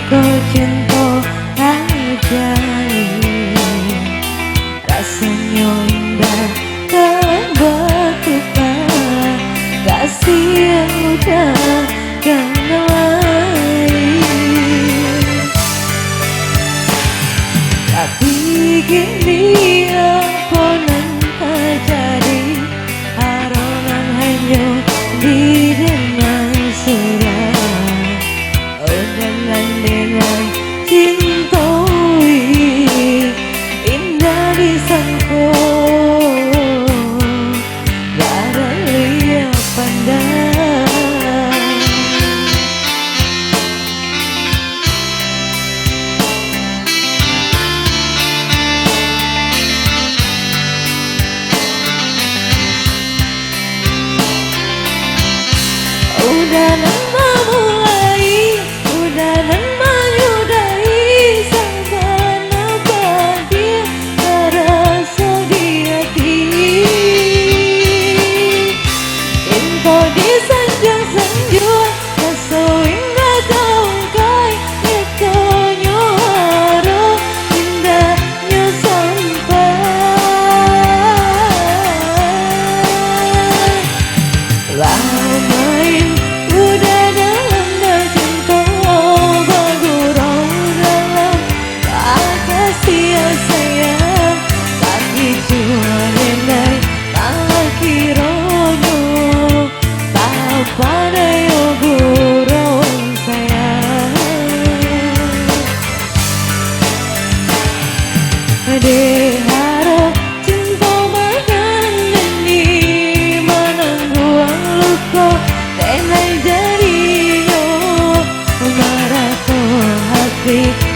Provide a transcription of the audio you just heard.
ko cinta ajaib, rasanya indah tambah tukar, kasih yang udah kenal lain. Tapi gini apa nan terjadi, haronan hanya di dengan surat, oh dengan cintoi indah disangko gara lihat pandang. Udah lama mulai, udah lama nyudahi, sampai apa dia terasa di hati. Cinta disanjung-sanjung, rasa indah tongkai, nyatanya harus indahnya sampai. Lamain udah dalam cinta, bergurau dalam kasih sayang, tapi cuma nenai malah kironyo tak pada yo gurau sayang. Deharo cinta makan ini menangguang luka, tenai jadinya marah hati.